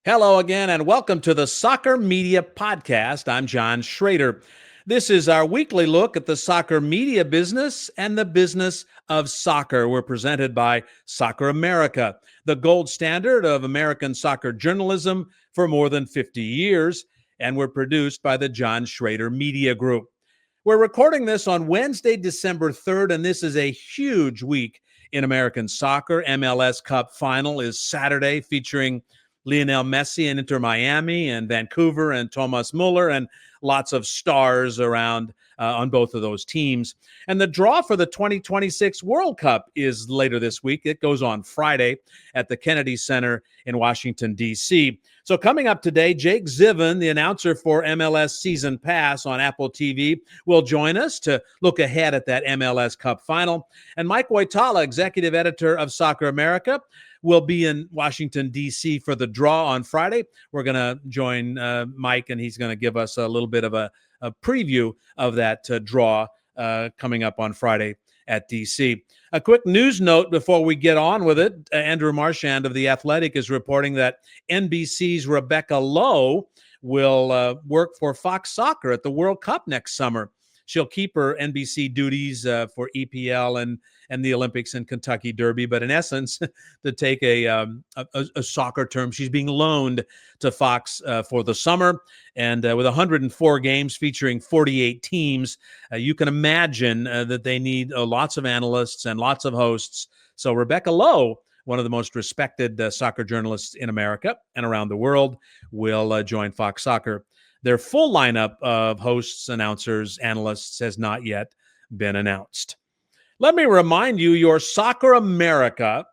Hello again, and welcome to the Soccer Media Podcast. I'm John Shrader. This is our weekly look at the soccer media business and the business of soccer. We're presented by Soccer America, the gold standard of American soccer journalism for more than 50 years, and we're produced by the John Shrader Media Group. We're recording this on Wednesday, December 3rd, and this is a huge week in American soccer. MLS Cup Final is Saturday, featuring Lionel Messi and Inter Miami, and Vancouver and Thomas Muller, and lots of stars around on both of those teams. And the draw for the 2026 World Cup is later this week. It goes on Friday at the Kennedy Center in Washington, D.C. So coming up today, Jake Zivin, the announcer for MLS Season Pass on Apple TV, will join us to look ahead at that MLS Cup Final. And Mike Woitalla, executive editor of Soccer America, will be in Washington, D.C. for the draw on Friday. We're going to join Mike, and he's going to give us a little bit of a preview of that draw coming up on Friday at D.C. A quick news note before we get on with it. Andrew Marchand of The Athletic is reporting that NBC's Rebecca Lowe will work for Fox Soccer at the World Cup next summer. She'll keep her NBC duties for EPL and the Olympics and Kentucky Derby. But in essence, to take a soccer term, she's being loaned to Fox for the summer. And with 104 games featuring 48 teams, you can imagine that they need lots of analysts and lots of hosts. So Rebecca Lowe, one of the most respected soccer journalists in America and around the world, will join Fox Soccer. Their full lineup of hosts, announcers, analysts has not yet been announced. Let me remind you, your Soccer America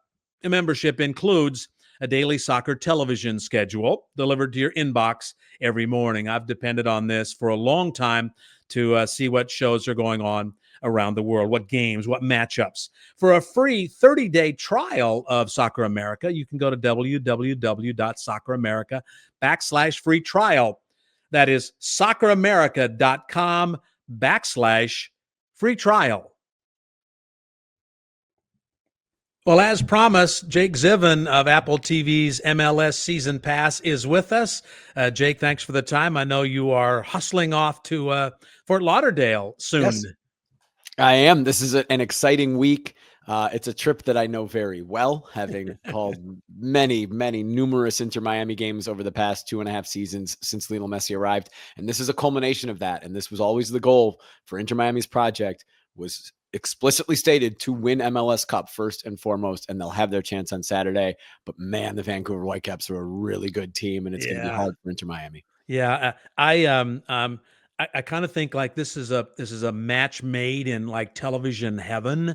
membership includes a daily soccer television schedule delivered to your inbox every morning. I've depended on this for a long time to see what shows are going on around the world, what games, what matchups. For a free 30-day trial of Soccer America, you can go to www.socceramerica.com/free trial. That is socceramerica.com/free trial. Well, as promised, Jake Zivin of Apple TV's MLS Season Pass is with us. Jake, thanks for the time. I know you are hustling off to Fort Lauderdale soon. Yes, I am. This is an exciting week. It's a trip that I know very well, having called numerous Inter Miami games over the past 2.5 seasons since Lionel Messi arrived. And this is a culmination of that. And this was always the goal for Inter Miami's project, was explicitly stated to win MLS Cup first and foremost, and they'll have their chance on Saturday. But man, the Vancouver Whitecaps are a really good team, and it's going to be hard for Inter Miami. Yeah, I kind of think like this is a match made in like television heaven.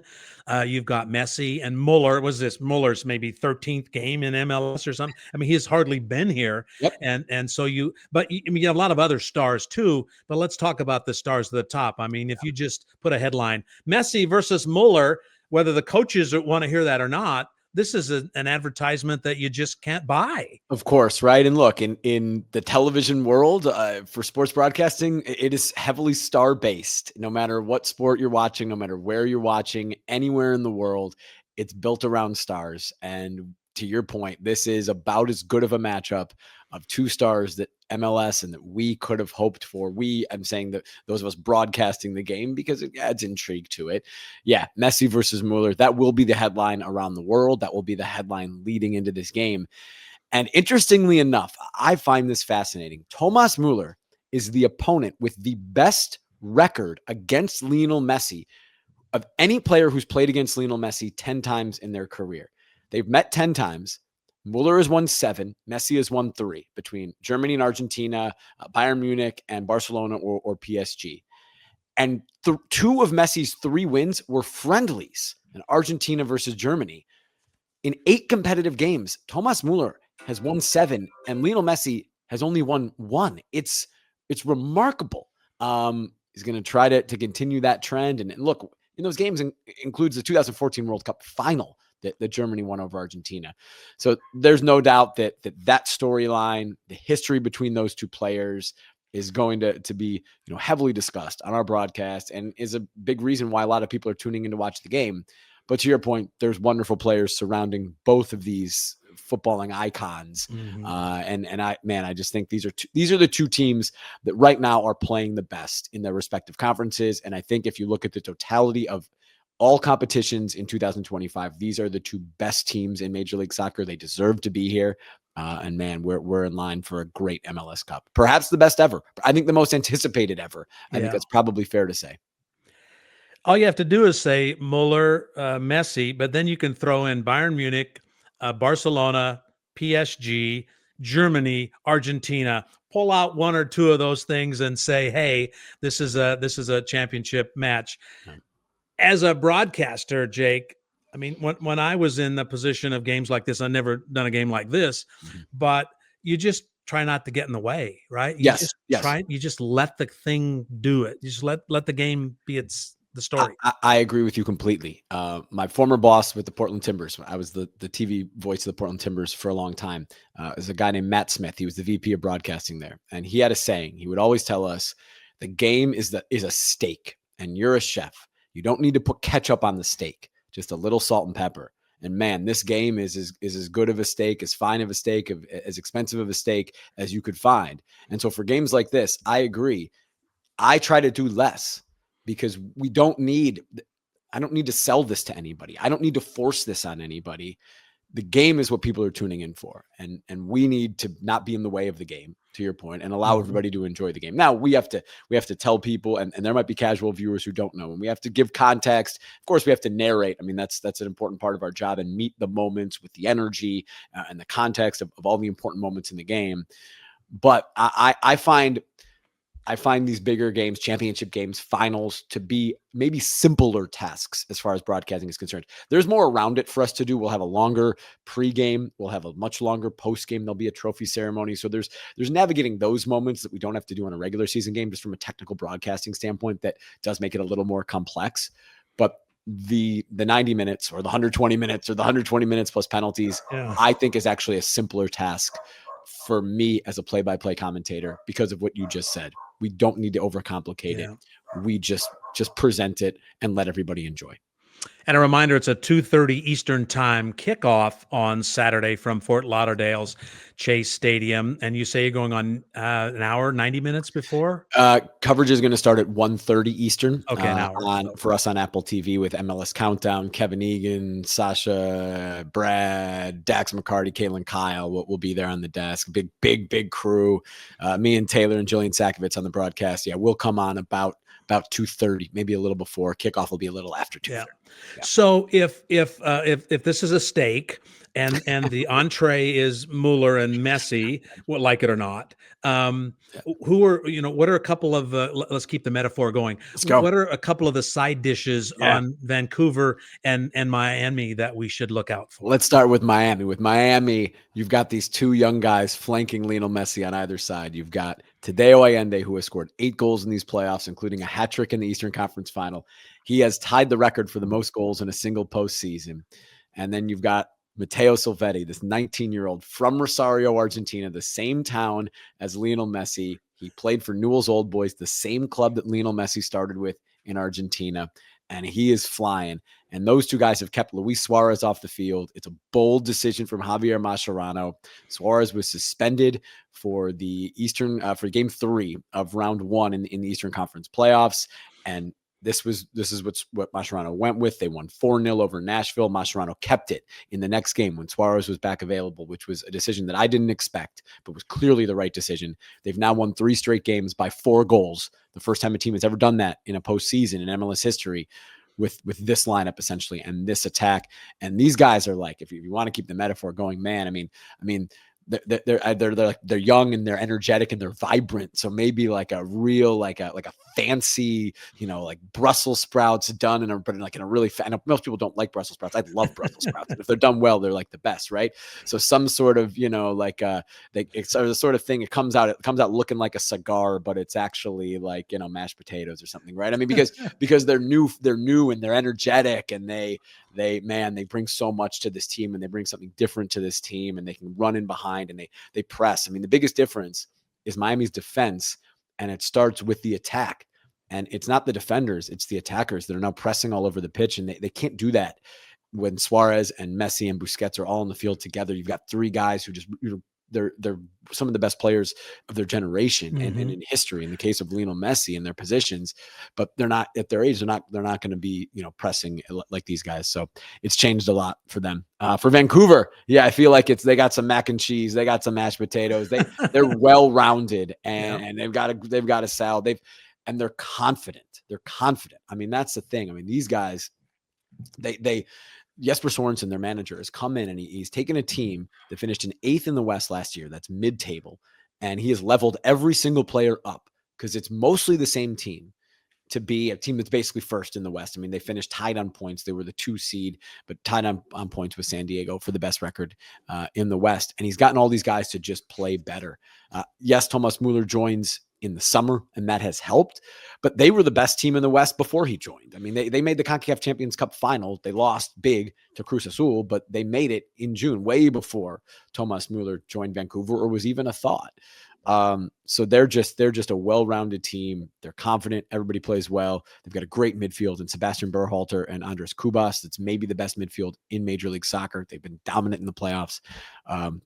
You've got Messi and Muller. Was this Muller's maybe 13th game in MLS or something? I mean, he's hardly been here. Yep. And so you have a lot of other stars too. But let's talk about the stars at the top. I mean, if you just put a headline, Messi versus Muller, whether the coaches want to hear that or not, this is an advertisement that you just can't buy. Of course, right? And look, in the television world, for sports broadcasting, it is heavily star-based. No matter what sport you're watching, no matter where you're watching, anywhere in the world, it's built around stars. And to your point, this is about as good of a matchup of two stars that MLS and that we could have hoped for. I'm saying that those of us broadcasting the game, because it adds intrigue to it. Yeah, Messi versus Muller, that will be the headline around the world. That will be the headline leading into this game. And interestingly enough, I find this fascinating. Thomas Muller is the opponent with the best record against Lionel Messi of any player who's played against Lionel Messi 10 times in their career. They've met 10 times. Muller has won 7. Messi has won 3 between Germany and Argentina, Bayern Munich, and Barcelona or PSG. And 2 of Messi's 3 wins were friendlies, in Argentina versus Germany. In 8 competitive games, Thomas Muller has won 7, and Lionel Messi has only won 1. It's remarkable. He's going to try to continue that trend. And look, in those games includes the 2014 World Cup final that Germany won over Argentina. So there's no doubt that storyline, the history between those two players, is going to be heavily discussed on our broadcast, and is a big reason why a lot of people are tuning in to watch the game. But to your point, there's wonderful players surrounding both of these footballing icons. Mm-hmm. I just think these are the two teams that right now are playing the best in their respective conferences. And I think if you look at the totality of all competitions in 2025, these are the two best teams in Major League Soccer. They deserve to be here. And man, we're in line for a great MLS Cup, perhaps the best ever. I think the most anticipated ever. I think that's probably fair to say. All you have to do is say Muller, Messi, but then you can throw in Bayern Munich, Barcelona, PSG, Germany, Argentina. Pull out one or two of those things and say, "Hey, this is a championship match." Right. As a broadcaster, Jake, I mean, when I was in the position of games like this, I've never done a game like this, but you just try not to get in the way, right? You Yes, just yes. you just let the thing do it. You just let the game be the story. I agree with you completely. My former boss with the Portland Timbers, I was the TV voice of the Portland Timbers for a long time, is a guy named Matt Smith. He was the VP of broadcasting there. And he had a saying. He would always tell us, the game is a steak, and you're a chef. You don't need to put ketchup on the steak, just a little salt and pepper. And man, this game is as good of a steak, as fine of a steak, as expensive of a steak as you could find. And so for games like this, I agree. I try to do less because I don't need to sell this to anybody. I don't need to force this on anybody. The game is what people are tuning in for. And we need to not be in the way of the game, to your point, and allow everybody to enjoy the game. Now we have to tell people, and there might be casual viewers who don't know, and we have to give context. Of course, we have to narrate. I mean, that's an important part of our job, and meet the moments with the energy and the context of all the important moments in the game. But I find these bigger games, championship games, finals, to be maybe simpler tasks as far as broadcasting is concerned. There's more around it for us to do. We'll have a longer pregame. We'll have a much longer postgame. There'll be a trophy ceremony. So there's navigating those moments that we don't have to do on a regular season game, just from a technical broadcasting standpoint. That does make it a little more complex. But the 90 minutes or the 120 minutes or the 120 minutes plus penalties, I think is actually a simpler task for me as a play-by-play commentator because of what you just said. We don't need to overcomplicate it. We just present it and let everybody enjoy. And a reminder, it's a 2:30 Eastern time kickoff on Saturday from Fort Lauderdale's Chase Stadium. And you say you're going on an hour, 90 minutes before? Coverage is going to start at 1:30 Eastern. Okay, an hour. For us on Apple TV with MLS Countdown, Kevin Egan, Sasha, Brad, Dax McCarty, Caitlin Kyle will be there on the desk. Big crew. Me and Taylor and Jillian Sakovitz on the broadcast. Yeah, we'll come on about 2:30, maybe a little before. Kickoff will be a little after 2:30. Yeah. So if this is a steak and the entree is Muller and Messi, well, like it or not, what are a couple of let's keep the metaphor going. Let's go. What are a couple of the side dishes on Vancouver and Miami that we should look out for? Let's start with Miami. With Miami, you've got these two young guys flanking Lionel Messi on either side. You've got Tadeo Allende, who has scored 8 goals in these playoffs, including a hat trick in the Eastern Conference Final. He has tied the record for the most goals in a single postseason. And then you've got Matteo Silvetti, this 19-year-old from Rosario, Argentina, the same town as Lionel Messi. He played for Newell's Old Boys, the same club that Lionel Messi started with in Argentina. And he is flying. And those two guys have kept Luis Suarez off the field. It's a bold decision from Javier Mascherano. Suarez was suspended for the for Game 3 of Round 1 in the Eastern Conference playoffs. And this is what Mascherano went with. They won 4-0 over Nashville. Mascherano kept it in the next game when Suarez was back available, which was a decision that I didn't expect, but was clearly the right decision. They've now won 3 straight games by 4 goals. The first time a team has ever done that in a postseason in MLS history with this lineup, essentially, and this attack. And these guys are like, if you want to keep the metaphor going, man, I mean, they're young and they're energetic and they're vibrant. So maybe like a real, like a fancy, like Brussels sprouts done in a really most people don't like Brussels sprouts. I love Brussels sprouts. If they're done well, they're like the best, right? So some sort of, it's the sort of thing. It comes out looking like a cigar, but it's actually like, mashed potatoes or something, right? I mean, because they're new and they're energetic and they bring so much to this team and they bring something different to this team and they can run in behind and they press. I mean, the biggest difference is Miami's defense, and it starts with the attack. And it's not the defenders, it's the attackers that are now pressing all over the pitch, and they can't do that when Suarez and Messi and Busquets are all in the field together, you've got three guys who just, they're some of the best players of their generation and in history. In the case of Lionel Messi in their positions, but they're not at their age. They're not going to be pressing like these guys. So it's changed a lot for them. For Vancouver, yeah, I feel like they got some mac and cheese, they got some mashed potatoes. They're well rounded and they've got a salad. And they're confident. They're confident. I mean, that's the thing. I mean, these guys, Jesper Sorensen, their manager, has come in and he's taken a team that finished in 8th in the West last year. That's mid-table. And he has leveled every single player up because it's mostly the same team to be a team that's basically first in the West. I mean, they finished tied on points. They were the 2 seed, but tied on points with San Diego for the best record in the West. And he's gotten all these guys to just play better. Yes, Thomas Muller joins in the summer, and that has helped. But they were the best team in the West before he joined. I mean, they made the CONCACAF Champions Cup final. They lost big to Cruz Azul, but they made it in June, way before Thomas Muller joined Vancouver or was even a thought. So they're just a well-rounded team. They're confident. Everybody plays well. They've got a great midfield, and Sebastian Berhalter and Andres Cubas. That's maybe the best midfield in Major League Soccer. They've been dominant in the playoffs.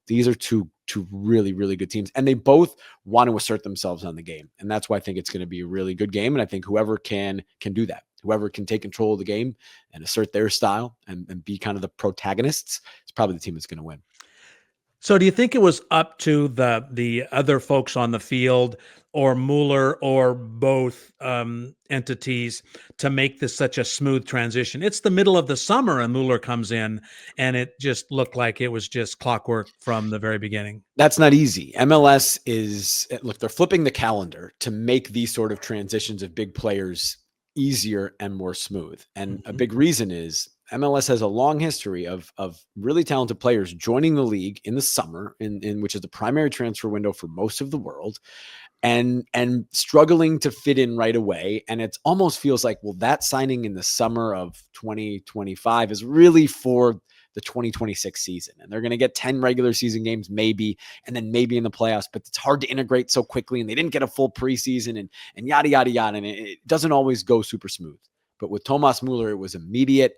These are two really, really good teams, and they both want to assert themselves on the game. And that's why I think it's going to be a really good game. And I think whoever can do that, whoever can take control of the game and assert their style and be kind of the protagonists, is probably the team that's going to win. So do you think it was up to the other folks on the field or Muller or both entities to make this such a smooth transition? It's the middle of the summer and Muller comes in, and it just looked like it was just clockwork from the very beginning. That's not easy. MLS they're flipping the calendar to make these sort of transitions of big players easier and more smooth. And a big reason is MLS has a long history of really talented players joining the league in the summer, in which is the primary transfer window for most of the world, and struggling to fit in right away. And it almost feels like, well, that signing in the summer of 2025 is really for the 2026 season. And they're going to get 10 regular season games, maybe, and then maybe in the playoffs, but it's hard to integrate so quickly. And they didn't get a full preseason and yada, yada, yada. And it doesn't always go super smooth. But with Thomas Muller, it was immediate.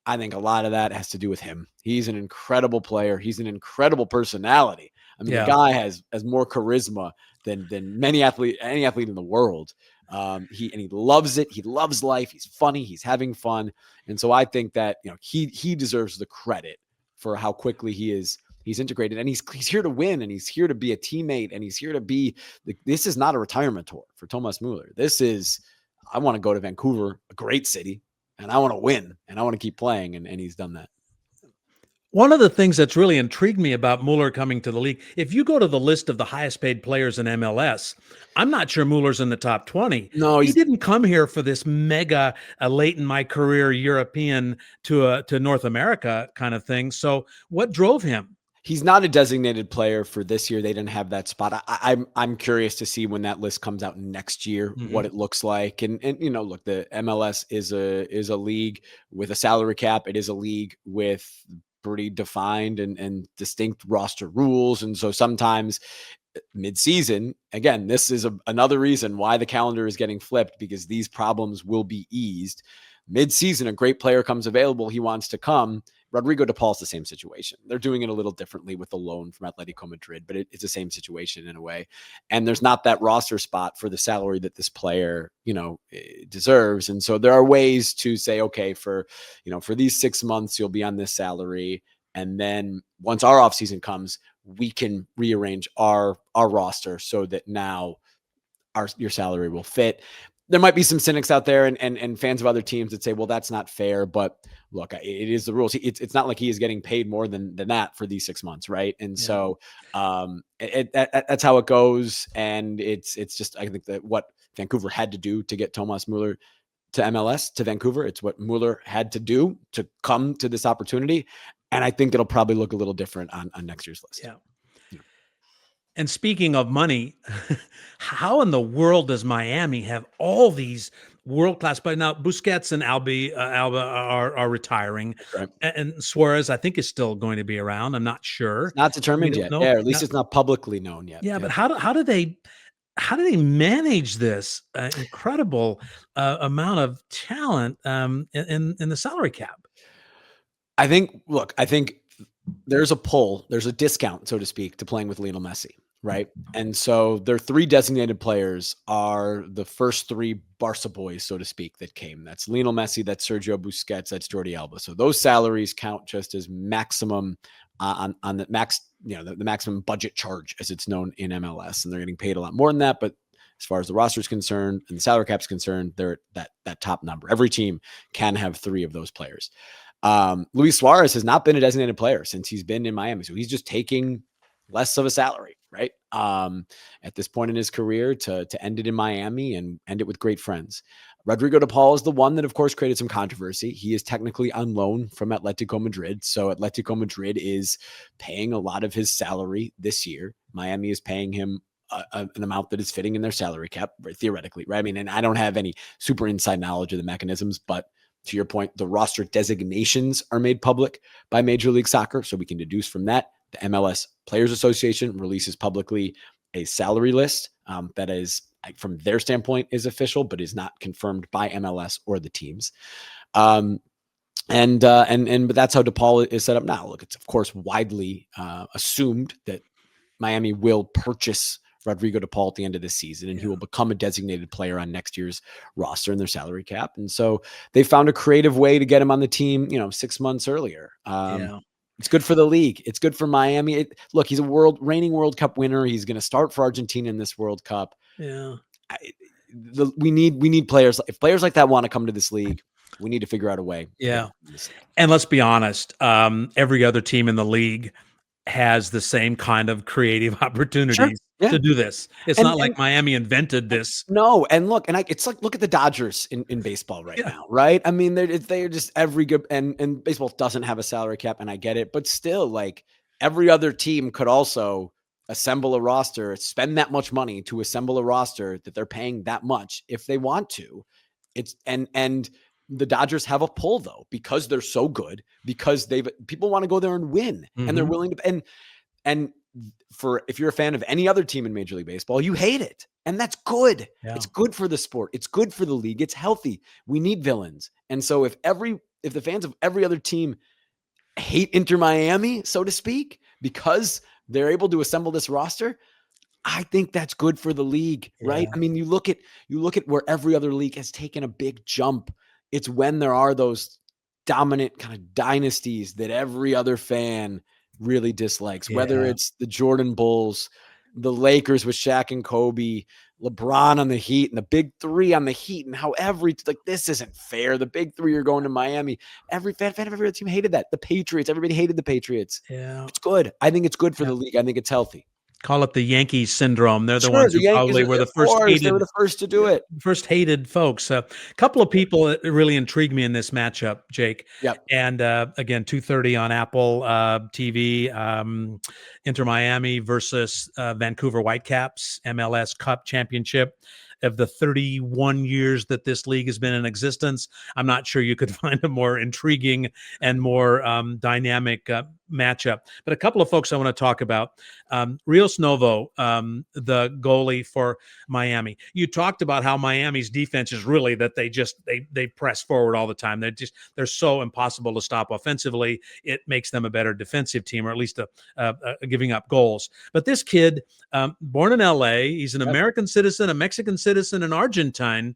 I think a lot of that has to do with him. He's an incredible player. He's an incredible personality. I mean, the guy has more charisma than any athlete in the world. He loves it. He loves life. He's funny. He's having fun. And so I think that, he deserves the credit for how quickly he's integrated, and he's here to win, and he's here to be a teammate, and he's here to be, this is not a retirement tour for Thomas Muller. This is, I want to go to Vancouver, a great city, and I want to win, and I want to keep playing, and he's done that. One of the things that's really intrigued me about Muller coming to the league, if you go to the list of the highest paid players in MLS, I'm not sure Muller's in the top 20. No, he didn't come here for this mega late in my career European to North America kind of thing. So what drove him? He's not a designated player for this year. They didn't have that spot. I'm curious to see when that list comes out next year, what it looks like. And look, the MLS is a league with a salary cap. It is a league with pretty defined and distinct roster rules. And so sometimes mid-season, again, this is another reason why the calendar is getting flipped, because these problems will be eased. Mid-season, a great player comes available. He wants to come. Rodrigo de Paul's the same situation. They're doing it a little differently with the loan from Atletico Madrid, but it's the same situation in a way. And there's not that roster spot for the salary that this player, deserves. And so there are ways to say, okay, for these 6 months, you'll be on this salary. And then once our offseason comes, we can rearrange our roster so that now your salary will fit. There might be some cynics out there and fans of other teams that say, well, that's not fair. But look, it is the rules. It's not like he is getting paid more than that for these 6 months, right? And so that's how it goes. And it's just, I think that what Vancouver had to do to get Thomas Muller to MLS, to Vancouver, it's what Muller had to do to come to this opportunity. And I think it'll probably look a little different on next year's list. Yeah. And speaking of money, how in the world does Miami have all these world-class players? Now, Busquets and Alba are retiring. Right. And Suarez, I think, is still going to be around. I'm not sure. It's not determined yet. Yeah, or at least it's not publicly known yet. Yeah, but how do they manage this incredible amount of talent in the salary cap? I think there's a discount, so to speak, to playing with Lionel Messi, right? And so their 3 designated players are the first 3 Barca boys, so to speak, that came. That's Lionel Messi, that's Sergio Busquets, that's Jordi Alba. So those salaries count just as maximum on the max, the maximum budget charge, as it's known in MLS, and they're getting paid a lot more than that. But as far as the roster is concerned and the salary cap is concerned, they're that top number. Every team can have 3 of those players. Luis Suarez has not been a designated player since he's been in Miami. So he's just taking less of a salary, right? At this point in his career to end it in Miami and end it with great friends. Rodrigo de Paul is the one that, of course, created some controversy. He is technically on loan from Atletico Madrid. So Atletico Madrid is paying a lot of his salary this year. Miami is paying him an amount that is fitting in their salary cap, theoretically, right? I mean, and I don't have any super inside knowledge of the mechanisms, but to your point, the roster designations are made public by Major League Soccer. So we can deduce from that. The MLS Players Association releases publicly a salary list that is, from their standpoint, is official, but is not confirmed by MLS or the teams. But that's how DePaul is set up now. Look, it's of course widely assumed that Miami will purchase Rodrigo de Paul at the end of this season, and he will become a designated player on next year's roster in their salary cap. And so they found a creative way to get him on the team, 6 months earlier. It's good for the league. It's good for Miami. Look, he's a reigning World Cup winner. He's going to start for Argentina in this World Cup. Yeah. We need players. If players like that want to come to this league, we need to figure out a way. Yeah. And let's be honest, every other team in the league has the same kind of creative opportunities to do this. It's not like Miami invented this. No, and look, it's like, look at the Dodgers in baseball right now, right? I mean, they're just every good, and baseball doesn't have a salary cap, and I get it, but still, like, every other team could also assemble a roster, spend that much money to assemble a roster that they're paying that much if they want to. It's and the Dodgers have a pull, though, because they're so good, because people want to go there and win, and they're willing to, and for, if you're a fan of any other team in Major League Baseball, you hate it. And that's good. Yeah. It's good for the sport. It's good for the league. It's healthy. We need villains. And so if the fans of every other team hate Inter Miami, so to speak, because they're able to assemble this roster, I think that's good for the league, right? I mean, you look at where every other league has taken a big jump. It's when there are those dominant kind of dynasties that every other fan really dislikes, whether it's the Jordan Bulls, the Lakers with Shaq and Kobe, LeBron on the Heat, and the big 3 on the Heat, and how this isn't fair. The big 3 are going to Miami. Every fan of every other team hated that. The Patriots, everybody hated the Patriots. Yeah, it's good. I think it's good for the league. I think it's healthy. Call it the Yankees syndrome. They're the ones who probably were the first hated. They were the first to do it. First hated folks. A couple of people that really intrigued me in this matchup, Jake. Yep. And again, 2:30 on Apple TV. Inter Miami versus Vancouver Whitecaps, MLS Cup Championship. Of the 31 years that this league has been in existence, I'm not sure you could find a more intriguing and more dynamic matchup. But a couple of folks I want to talk about. Rios Novo, the goalie for Miami. You talked about how Miami's defense is really that they press forward all the time. They're so impossible to stop offensively. It makes them a better defensive team, or at least giving up goals. But this kid, born in LA, he's an American citizen, a Mexican citizen, an Argentinian,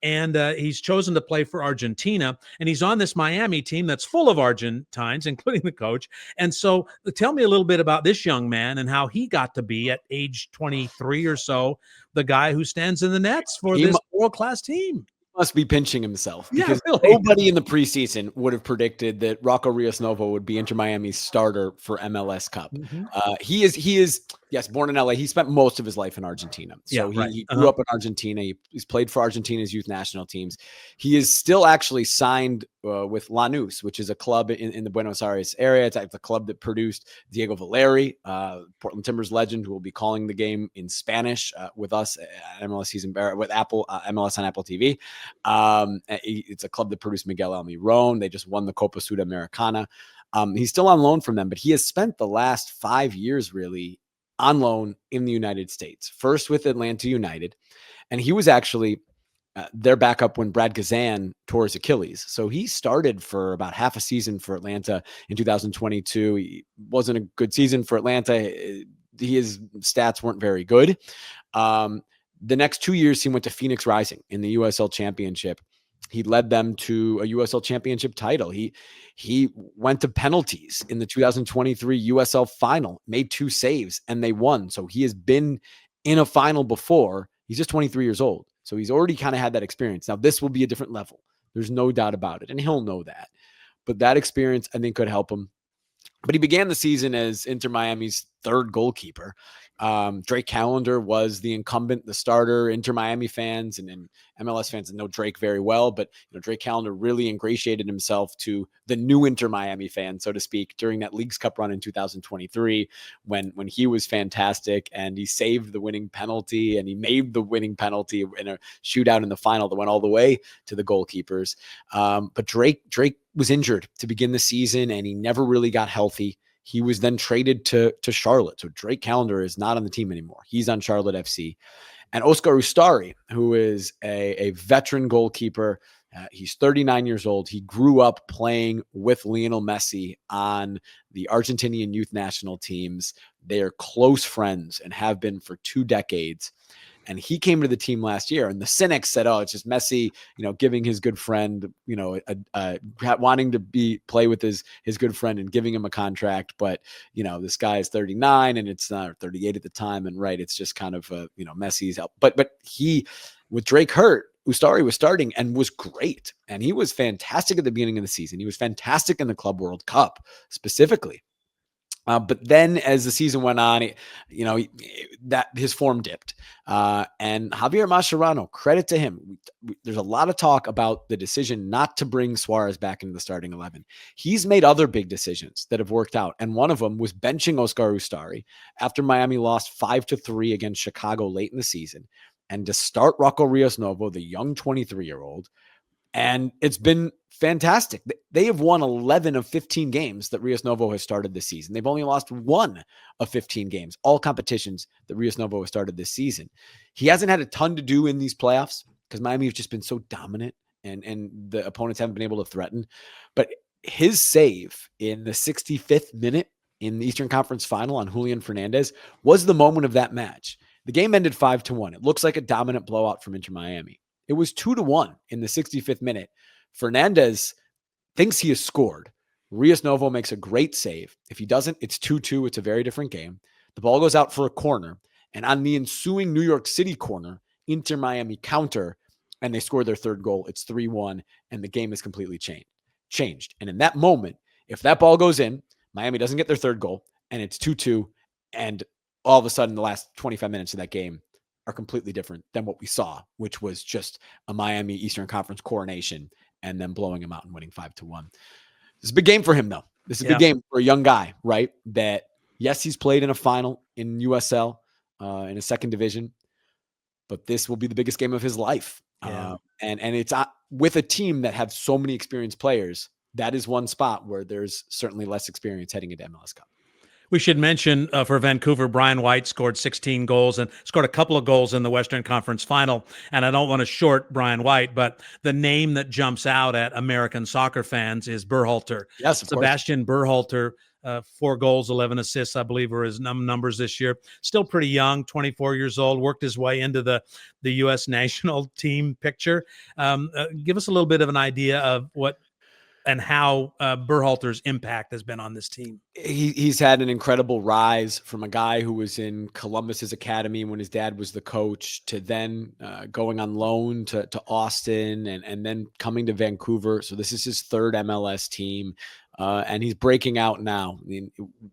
and he's chosen to play for Argentina. And he's on this Miami team that's full of Argentines, including the coach. And so tell me a little bit about this young man and how he got to be, at age 23 or so, the guy who stands in the nets for this world-class team. Must be pinching himself, because nobody in the preseason would have predicted that Rocco Rios Novo would be Inter Miami's starter for MLS Cup. He is yes, born in LA. He spent most of his life in Argentina. So he grew up in Argentina. He's played for Argentina's youth national teams. He is still actually signed with Lanús, which is a club in the Buenos Aires area. It's the club that produced Diego Valeri, Portland Timbers legend, who will be calling the game in Spanish with us at MLS season with Apple MLS on Apple TV. It's a club that produced Miguel Almiron. They just won the Copa Sudamericana. He's still on loan from them, but he has spent the last 5 years really on loan in the United States. First with Atlanta United, and he was actually their backup when Brad Gazan tore his Achilles. So he started for about half a season for Atlanta in 2022. He wasn't a good season for Atlanta. His stats weren't very good. The next 2 years, he went to Phoenix Rising in the USL Championship. He led them to a USL Championship title. He went to penalties in the 2023 USL Final, made 2 saves, and they won. So he has been in a final before. He's just 23 years old. So he's already kind of had that experience. Now, this will be a different level. There's no doubt about it. And he'll know that. But that experience, I think, could help him. But he began the season as Inter Miami's third goalkeeper. Drake Callender was the incumbent, the starter. Inter Miami fans and MLS fans know Drake very well, but Drake Callender really ingratiated himself to the new Inter Miami fan, so to speak, during that Leagues Cup run in 2023, when he was fantastic and he saved the winning penalty and he made the winning penalty in a shootout in the final that went all the way to the goalkeepers. But Drake was injured to begin the season and he never really got healthy. He was then traded to Charlotte. So Drake Callender is not on the team anymore. He's on Charlotte FC. And Oscar Ustari, who is a veteran goalkeeper, he's 39 years old. He grew up playing with Lionel Messi on the Argentinian youth national teams. They are close friends and have been for 2 decades. And he came to the team last year, and the cynics said, "Oh, it's just Messi, giving his good friend, wanting to play with his good friend and giving him a contract." But this guy is 39, and it's not 38 at the time, and right, it's just kind of Messi's help. But he, with Drake hurt, Ustari was starting and was great, and he was fantastic at the beginning of the season. He was fantastic in the Club World Cup specifically. But then as the season went on, that his form dipped. And Javier Mascherano, credit to him. There's a lot of talk about the decision not to bring Suarez back into the starting 11. He's made other big decisions that have worked out. And one of them was benching Oscar Ustari after Miami lost 5-3 against Chicago late in the season. And to start Rocco Rios Novo, the young 23-year-old, and it's been fantastic. They have won 11 of 15 games that Rios Novo has started this season. They've only lost 1 of 15 games, all competitions that Rios Novo has started this season. He hasn't had a ton to do in these playoffs because Miami have just been so dominant and the opponents haven't been able to threaten. But his save in the 65th minute in the Eastern Conference Final on Julian Fernandez was the moment of that match. The game ended 5-1. It looks like a dominant blowout from Inter Miami. It was 2-1 in the 65th minute. Fernandez thinks he has scored. Rios Novo makes a great save. If he doesn't, it's 2-2. It's a very different game. The ball goes out for a corner. And on the ensuing New York City corner, Inter Miami counter, and they score their third goal. It's 3-1, and the game is completely changed. And in that moment, if that ball goes in, Miami doesn't get their third goal, and it's 2-2, and all of a sudden the last 25 minutes of that game are completely different than what we saw, which was just a Miami Eastern Conference coronation and then blowing him out and winning 5-1. This is a big game for him, though. This is a big game for a young guy, right? That, yes, he's played in a final in USL, in a second division, but this will be the biggest game of his life. And it's with a team that have so many experienced players. That is one spot where there's certainly less experience heading into MLS Cup. We should mention for Vancouver, Brian White scored 16 goals and scored a couple of goals in the Western Conference Final. And I don't want to short Brian White, but the name that jumps out at American soccer fans is Berhalter. Yes, of Sebastian Berhalter, 4 goals, 11 assists, I believe, were his numbers this year. Still pretty young, 24 years old, worked his way into the U.S. national team picture. Give us a little bit of an idea of what and how Berhalter's impact has been on this team. He's had an incredible rise from a guy who was in Columbus's academy when his dad was the coach to then going on loan to Austin and then coming to Vancouver. So this is his third MLS team. And he's breaking out now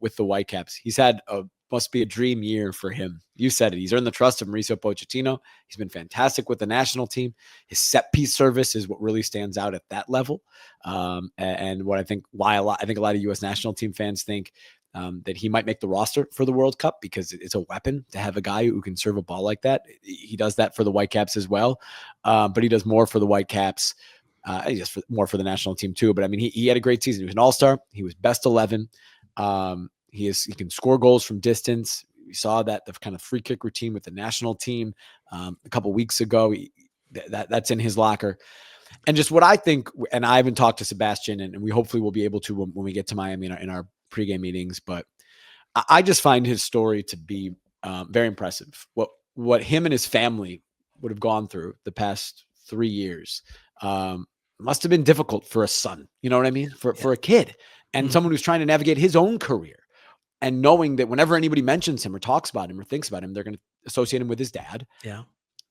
with the Whitecaps. He's had must be a dream year for him. You said it. He's earned the trust of Mauricio Pochettino. He's been fantastic with the national team. His set piece service is what really stands out at that level. And what I think a lot of U.S. national team fans think that he might make the roster for the World Cup because it's a weapon to have a guy who can serve a ball like that. He does that for the Whitecaps as well. But he does more for the Whitecaps. He does more for the national team too. But I mean, he had a great season. He was an all-star. He was best 11. He can score goals from distance. We saw that the kind of free kick routine with the national team a couple weeks ago. that's in his locker. And just what I think, and I haven't talked to Sebastian, and we hopefully will be able to when we get to Miami in our pregame meetings, but I just find his story to be very impressive. What him and his family would have gone through the past 3 years must have been difficult for a son. You know what I mean? For a kid and someone who's trying to navigate his own career, and knowing that whenever anybody mentions him or talks about him or thinks about him, they're going to associate him with his dad. Yeah.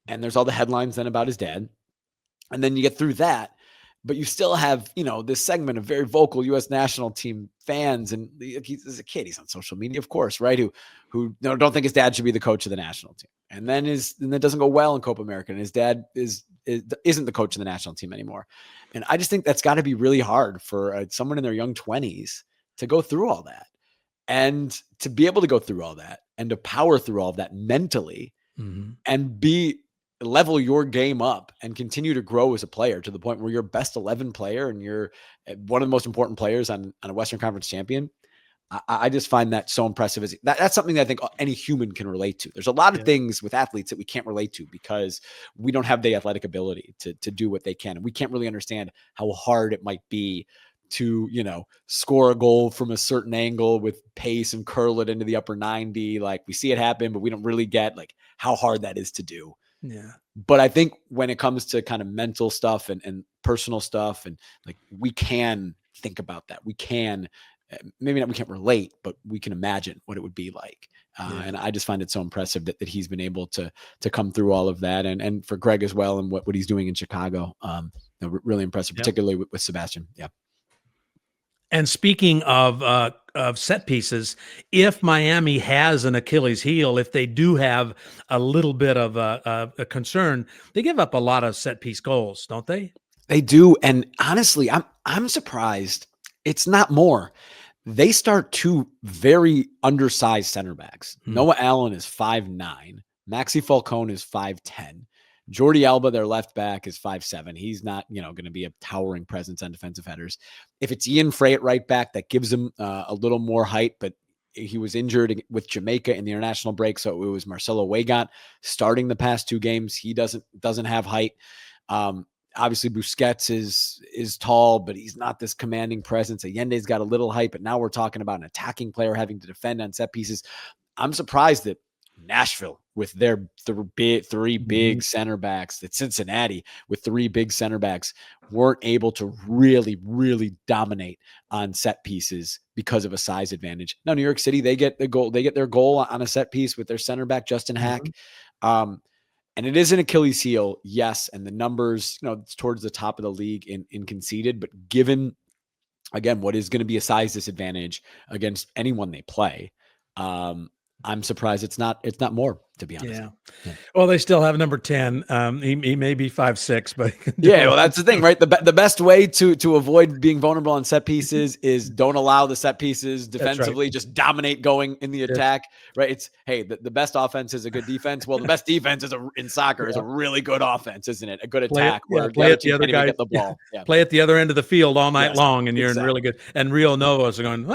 And there's all the headlines then about his dad. And then you get through that, but you still have, this segment of very vocal U.S. national team fans. And he's a kid, he's on social media, of course, right? Who don't think his dad should be the coach of the national team. And then that doesn't go well in Copa America. And his dad isn't the coach of the national team anymore. And I just think that's got to be really hard for someone in their young 20s to go through all that. And to be able to go through all that and to power through all of that mentally and level your game up and continue to grow as a player to the point where you're best 11 player and you're one of the most important players on a Western Conference champion. I just find that so impressive. That's something that I think any human can relate to. There's a lot of things with athletes that we can't relate to because we don't have the athletic ability to do what they can. And we can't really understand how hard it might be to, score a goal from a certain angle with pace and curl it into the upper 90. Like, we see it happen, but we don't really get like how hard that is to do. Yeah. But I think when it comes to kind of mental stuff and personal stuff, and like, we can think about that. We can, maybe not, we can't relate, but we can imagine what it would be like. And I just find it so impressive that he's been able to come through all of that. And for Greg as well, and what he's doing in Chicago, really impressive, particularly with Sebastian. Yeah. And speaking of set pieces, if Miami has an Achilles heel, if they do have a little bit of a concern, they give up a lot of set piece goals, don't they? They do. And honestly, I'm surprised it's not more. They start two very undersized center backs. Noah Allen is 5'9". Maxi Falcone is 5'10". Jordi Alba, their left back, is 5'7". He's not, going to be a towering presence on defensive headers. If it's Ian Frey at right back, that gives him a little more height, but he was injured with Jamaica in the international break, so it was Marcelo Weigant starting the past 2 games. He doesn't have height. Obviously, Busquets is tall, but he's not this commanding presence. Allende's got a little height, but now we're talking about an attacking player having to defend on set pieces. I'm surprised that Nashville, with their three big center backs, that Cincinnati with 3 big center backs, weren't able to really, really dominate on set pieces because of a size advantage. Now, New York City, they get their goal on a set piece with their center back, Justin Hack. And it is an Achilles heel, yes. And the numbers, it's towards the top of the league in conceded, but given, again, what is going to be a size disadvantage against anyone they play, I'm surprised it's not more, to be honest. Yeah. Well, they still have number 10. He may be 5'6", but well, that's the thing, right? The best way to avoid being vulnerable on set pieces is don't allow the set pieces defensively, just dominate going in the attack, right? It's, hey, the best offense is a good defense. Well, the best defense in soccer is a really good offense, isn't it? A good attack where the other team can't even get the ball. Play at the other end of the field all night long, and you're in really good. And Rio Novos are going,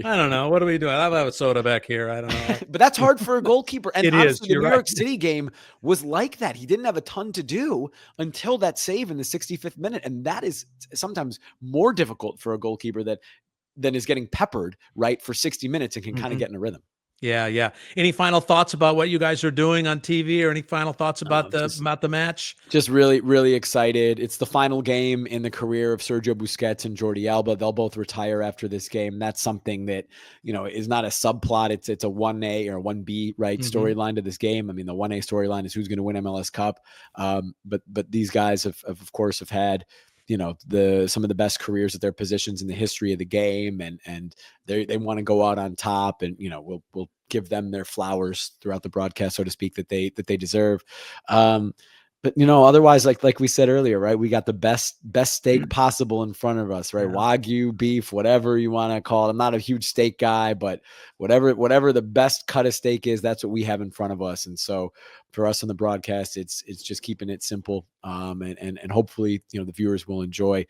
I don't know. What are we doing? I'll have a soda back here. I don't know. But that's hard for a goalkeeper. And honestly, the New York City City game was like that. He didn't have a ton to do until that save in the 65th minute. And that is sometimes more difficult for a goalkeeper than is getting peppered, right, for 60 minutes and can kind of get in a rhythm. Yeah. Any final thoughts about what you guys are doing on TV, or any final thoughts about the match? Just really, really excited. It's the final game in the career of Sergio Busquets and Jordi Alba. They'll both retire after this game. That's something that, is not a subplot. It's a 1A or 1B, right, storyline to this game. I mean, the 1A storyline is who's going to win MLS Cup. But these guys have of course had, some of the best careers at their positions in the history of the game, and they want to go out on top, and we'll give them their flowers throughout the broadcast, so to speak, that they deserve. But otherwise, like we said earlier, right, we got the best steak possible in front of us, right? Wagyu beef, whatever you want to call it. I'm not a huge steak guy, but whatever the best cut of steak is, that's what we have in front of us. And so for us on the broadcast, it's just keeping it simple, and hopefully the viewers will enjoy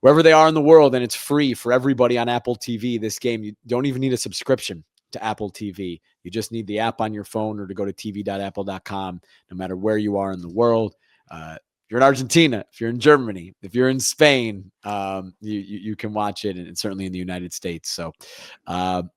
wherever they are in the world. And it's free for everybody on Apple TV. This game, you don't even need a subscription to Apple TV. You just need the app on your phone, or to go to tv.apple.com. No matter where you are in the world, If you're in Argentina, if you're in Germany, if you're in Spain, you can watch it, and certainly in the United States. So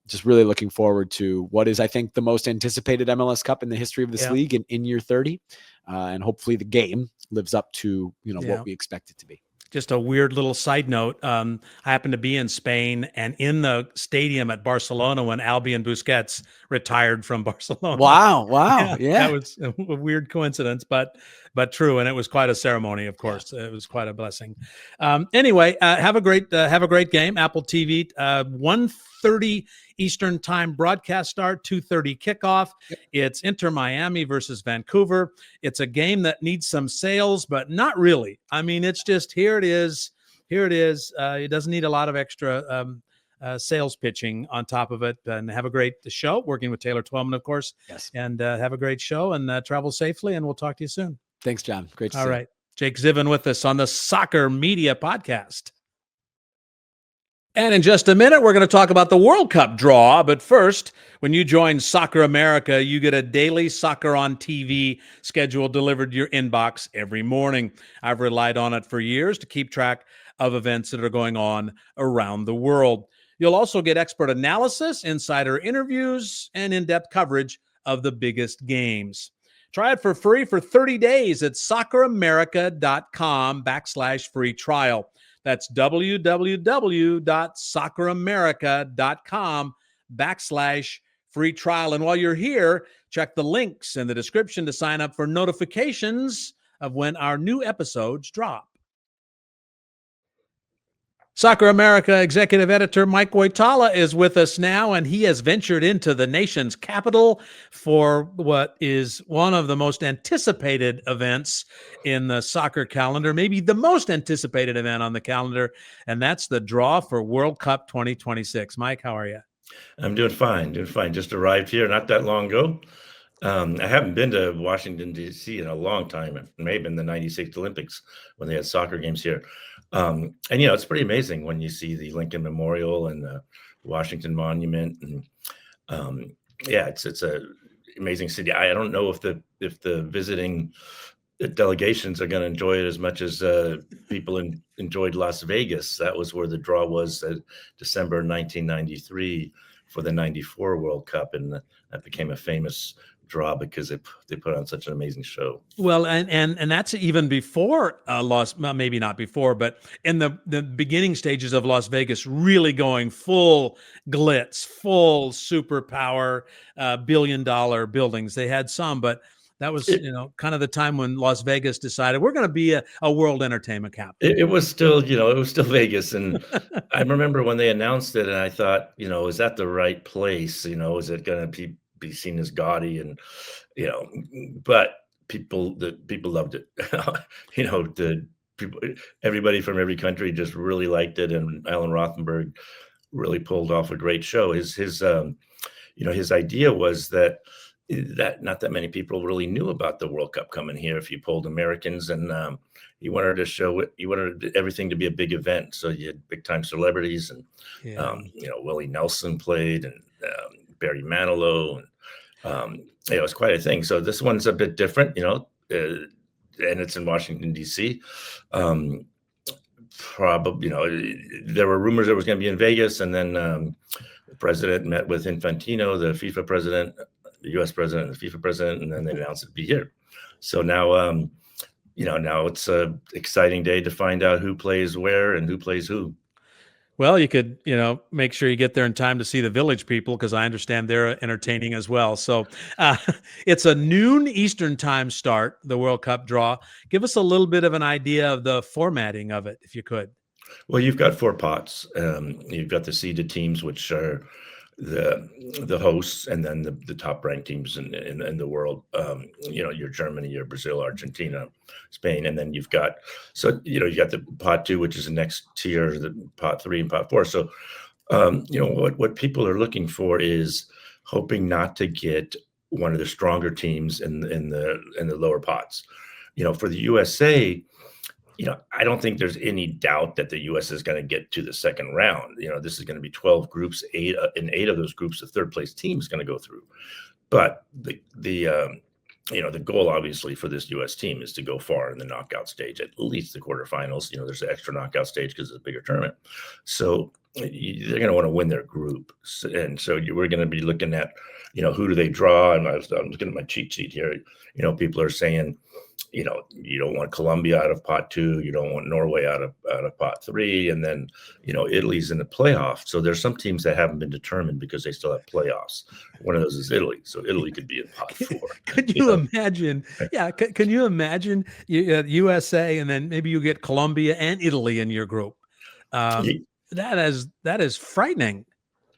just really looking forward to what is, I think, the most anticipated MLS Cup in the history of this league in year 30. And hopefully the game lives up to, what we expect it to be. Just a weird little side note. I happened to be in Spain and in the stadium at Barcelona when Albion Busquets retired from Barcelona. Wow. Yeah. That was a weird coincidence, but true. And it was quite a ceremony, of course. Yeah. It was quite a blessing. Anyway, have a great game. Apple TV, 1:30 Eastern time broadcast start, 2:30 kickoff. Yep. It's Inter Miami versus Vancouver. It's a game that needs some sales, but not really. I mean, it's just here it is. It doesn't need a lot of extra sales pitching on top of it. And have a great show, working with Taylor Twellman, of course. Yes. And have a great show and travel safely. And we'll talk to you soon. Thanks, John. Great to see you. All right. Jake Zivin with us on the Soccer Media Podcast. And in just a minute, we're going to talk about the World Cup draw. But first, when you join Soccer America, you get a daily Soccer on TV schedule delivered to your inbox every morning. I've relied on it for years to keep track of events that are going on around the world. You'll also get expert analysis, insider interviews, and in-depth coverage of the biggest games. Try it for free for 30 days at socceramerica.com/free trial. That's www.socceramerica.com/free trial. And while you're here, check the links in the description to sign up for notifications of when our new episodes drop. Soccer America executive editor Mike Woitalla is with us now, and he has ventured into the nation's capital for what is one of the most anticipated events in the soccer calendar, maybe the most anticipated event on the calendar, and that's the draw for World Cup 2026. Mike, how are you? I'm doing fine. Just arrived here not that long ago. I haven't been to Washington, D.C. in a long time. It may have been the 96 Olympics when they had soccer games here. And, it's pretty amazing when you see the Lincoln Memorial and the Washington Monument. And it's a amazing city. I don't know if the visiting delegations are going to enjoy it as much as people enjoyed Las Vegas. That was where the draw was December 1993 for the 94 World Cup. And that became a famous draw because they put on such an amazing show. Well, and that's even before maybe not before, but in the beginning stages of Las Vegas really going full glitz, full superpower, billion-dollar buildings. They had some, but that was kind of the time when Las Vegas decided we're going to be a world entertainment capital. It was still Vegas, and I remember when they announced it, and I thought, is that the right place? Is it going to be seen as gaudy? And but people loved it. The people, everybody from every country just really liked it, and Alan Rothenberg really pulled off a great show. His idea was that not that many people really knew about the World Cup coming here if you polled Americans, and he wanted to show it. He wanted everything to be a big event, so you had big time celebrities, and Willie Nelson played, and Barry Manilow, and it was quite a thing. So this one's a bit different, and it's in Washington, D.C. Probably, there were rumors it was going to be in Vegas, and then the president met with Infantino, the FIFA president, the U.S. president, and the FIFA president, and then they announced it'd be here. So now, now it's an exciting day to find out who plays where and who plays who. Well, you could, make sure you get there in time to see the Village People, because I understand they're entertaining as well. So it's a noon Eastern time start, the World Cup draw. Give us a little bit of an idea of the formatting of it, if you could. Well, you've got 4 pots. You've got the seeded teams, which are the hosts, and then the top ranked teams in the world. Your Germany, your Brazil, Argentina, Spain, and then you've got you got the pot 2, which is the next tier, the pot 3 and pot 4. So what people are looking for is hoping not to get one of the stronger teams in the lower pots. For the USA, I don't think there's any doubt that the U.S. is going to get to the second round. This is going to be 12 groups. 8 of those groups, the third place team is going to go through. But the the goal obviously for this U.S. team is to go far in the knockout stage, at least the quarterfinals. There's an extra knockout stage because it's a bigger tournament. So they're going to want to win their group. And so we're going to be looking at, who do they draw? And I'm looking at my cheat sheet here. People are saying, you don't want Colombia out of pot 2, you don't want Norway out of pot 3, and then Italy's in the playoff. So there's some teams that haven't been determined because they still have playoffs. One of those is Italy, so Italy could be in pot 4. Could you imagine? Yeah, can you imagine USA, and then maybe you get Colombia and Italy in your group? That is frightening.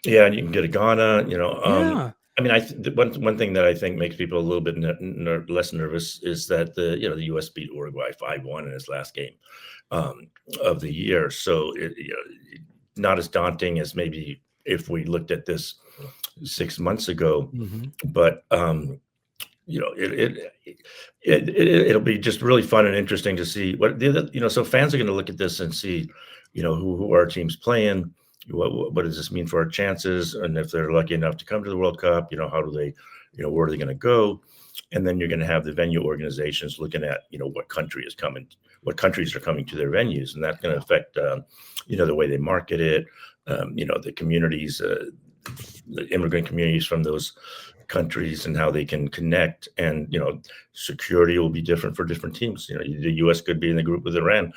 Yeah, and you can get a Ghana. Yeah. I mean, one thing that I think makes people a little bit less nervous is that the U.S. beat Uruguay 5-1 in its last game of the year. So not as daunting as maybe if we looked at this 6 months ago. Mm-hmm. But it'll be just really fun and interesting to see what so fans are going to look at this and see who our team's playing. What does this mean for our chances? And if they're lucky enough to come to the World Cup, how do they, where are they going to go? And then you're going to have the venue organizations looking at, what countries are coming to their venues. And that's going to affect, the way they market it, the communities, the immigrant communities from those countries and how they can connect. And, security will be different for different teams. The U.S. could be in the group with Iran.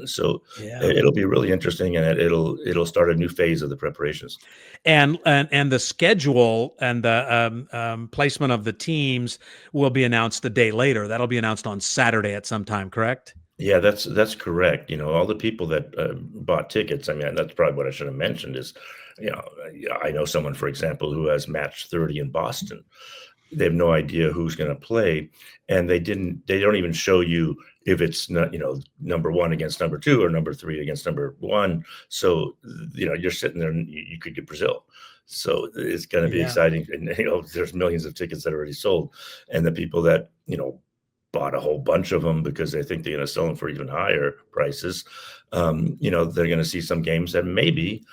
So it'll be really interesting, and it'll start a new phase of the preparations. And the schedule and the placement of the teams will be announced the day later. That'll be announced on Saturday at some time, correct? Yeah, that's correct. All the people that bought tickets. I mean, that's probably what I should have mentioned is, I know someone, for example, who has match 30 in Boston. They have no idea who's going to play, and they don't even show you if it's not, number 1 against number 2 or number 3 against number 1. So, you're sitting there and you could get Brazil. So it's going to be exciting. And, there's millions of tickets that are already sold, and the people that, bought a whole bunch of them because they think they're going to sell them for even higher prices. They're going to see some games that maybe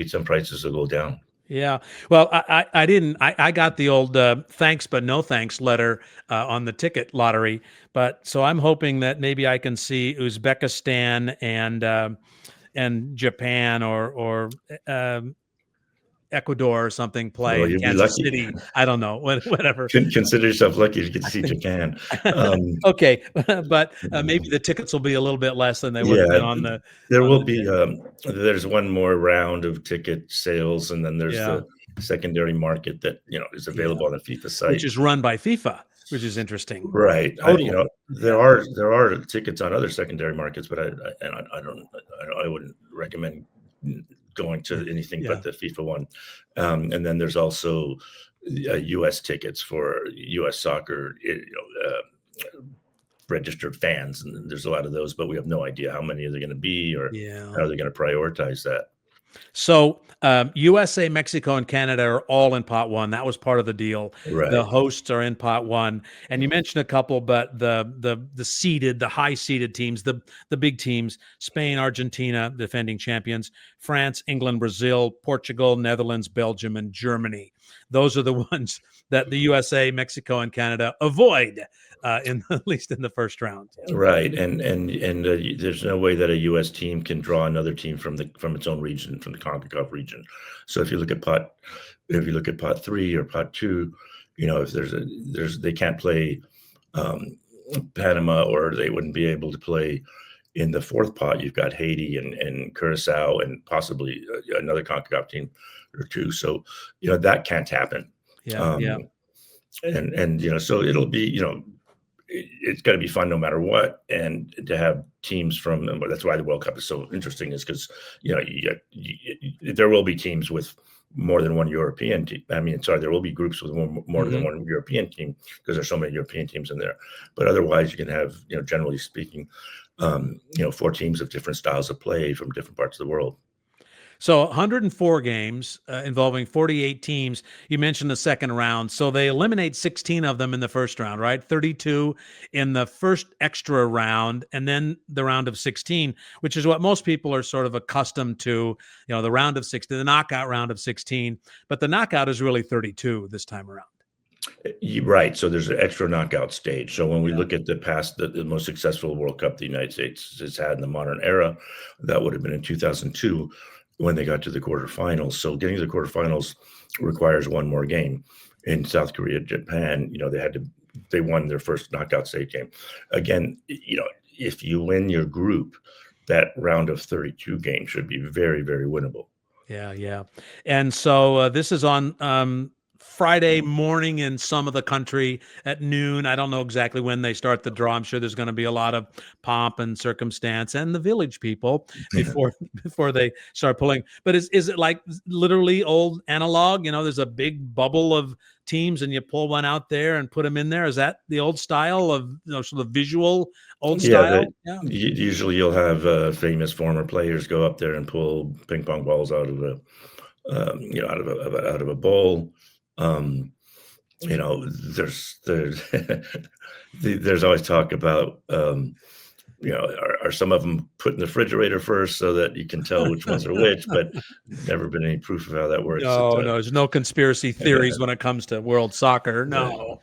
some prices will go down. Yeah. Well, I got the old thanks but no thanks letter on the ticket lottery, but so I'm hoping that maybe I can see Uzbekistan and Japan or Ecuador or something play. Well, you'll Kansas be lucky. City. I don't know, whatever. Consider yourself lucky to get to see Japan. Okay, but maybe the tickets will be a little bit less than they would have been on the. There will be. There's one more round of ticket sales, and then there's the secondary market that is available on the FIFA site, which is run by FIFA, which is interesting. Right. Totally. There are tickets on other secondary markets, but I wouldn't recommend going to anything but the FIFA one. And then there's also U.S. tickets for U.S. soccer, registered fans, and there's a lot of those, but we have no idea how many are they going to be or how they're going to prioritize that. So USA, Mexico, and Canada are all in pot 1. That was part of the deal. Right. The hosts are in pot 1, and you mentioned a couple, but the high seeded teams, the big teams: Spain, Argentina, defending champions; France, England, Brazil, Portugal, Netherlands, Belgium, and Germany. Those are the ones that the USA, Mexico, and Canada avoid. At least in the first round, right? And there's no way that a U.S. team can draw another team from its own region, from the CONCACAF region. So if you look at pot 3 or pot 2, if they can't play Panama, or they wouldn't be able to play in the 4th pot. You've got Haiti and Curacao and possibly another CONCACAF team or 2. So that can't happen. And so it'll be it's going to be fun no matter what, and to have teams from. That's why the World Cup is so interesting, is because there will be teams with more than one European team. There will be groups with more than one European team, because there's so many European teams in there. But otherwise, you can have, generally speaking, 4 teams of different styles of play from different parts of the world. So 104 games involving 48 teams. You mentioned the second round. So they eliminate 16 of them in the first round, right? 32 in the first extra round, and then the round of 16, which is what most people are sort of accustomed to, the round of 16, the knockout round of 16. But the knockout is really 32 this time around. You're right. So there's an extra knockout stage. So when we Yeah. look at the most successful World Cup the United States has had in the modern era, that would have been in 2002 when they got to the quarterfinals. So getting to the quarterfinals requires one more game. In South Korea, Japan, they won their first knockout stage game. Again, if you win your group, that round of 32 games should be very, very winnable. Yeah, yeah. And so this is on Friday morning in some of the country at noon. I don't know exactly when they start the draw. I'm sure there's going to be a lot of pomp and circumstance and the village people before they start pulling. But is it like literally old analog? There's a big bubble of teams and you pull one out there and put them in there. Is that the old style of sort of visual old style? Yeah. Usually you'll have famous former players go up there and pull ping pong balls out of a bowl. There's always talk about are some of them put in the refrigerator first so that you can tell which ones are which, but never been any proof of how that works. No, there's no conspiracy theories when it comes to world soccer. No.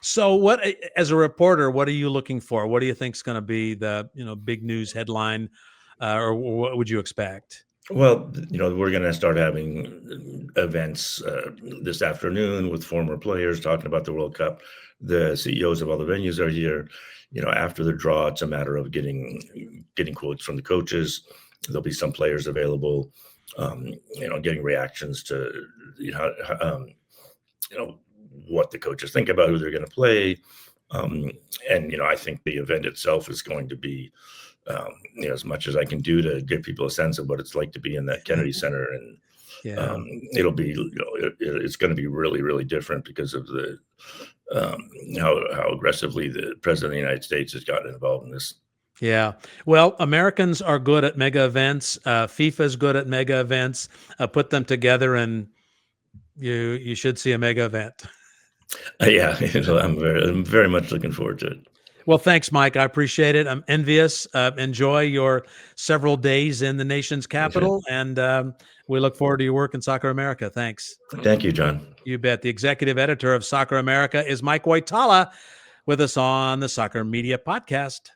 So as a reporter, what are you looking for? What do you think is going to be the, big news headline, or what would you expect? Well, we're going to start having events this afternoon with former players talking about the World Cup. The CEOs of all the venues are here. After the draw, it's a matter of getting quotes from the coaches. There'll be some players available, getting reactions to, what the coaches think about who they're going to play. And I think the event itself is going to be, as much as I can do to give people a sense of what it's like to be in that Kennedy Center. And it'll be, it's going to be really, really different because of the how aggressively the president of the United States has gotten involved in this. Yeah. Well, Americans are good at mega events. FIFA is good at mega events. Put them together and you should see a mega event. I'm very much looking forward to it. Well, thanks, Mike. I appreciate it. I'm envious. Enjoy your several days in the nation's capital, and we look forward to your work in Soccer America. Thanks. Thank you, John. You bet. The executive editor of Soccer America is Mike Woitalla, with us on the Soccer Media Podcast.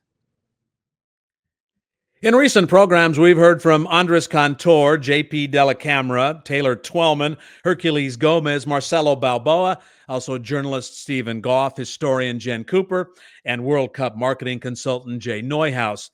In recent programs, we've heard from Andres Cantor, JP Della Camera, Taylor Twellman, Hercules Gomez, Marcelo Balboa, also journalist Stephen Goff, historian Jen Cooper, and World Cup marketing consultant Jay Neuhaus.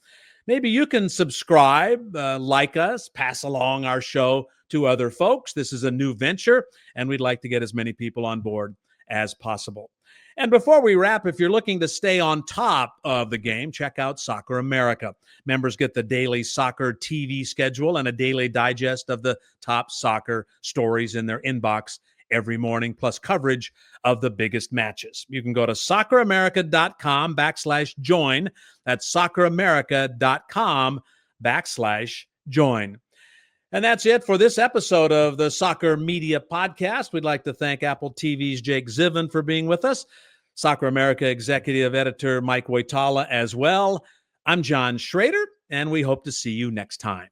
Maybe you can subscribe, like us, pass along our show to other folks. This is a new venture, and we'd like to get as many people on board as possible. And before we wrap, if you're looking to stay on top of the game, check out Soccer America. Members get the daily soccer TV schedule and a daily digest of the top soccer stories in their inbox every morning, plus coverage of the biggest matches. You can go to socceramerica.com/join. That's socceramerica.com/join. And that's it for this episode of the Soccer Media Podcast. We'd like to thank Apple TV's Jake Zivin for being with us, Soccer America executive editor Mike Woitalla as well. I'm John Shrader, and we hope to see you next time.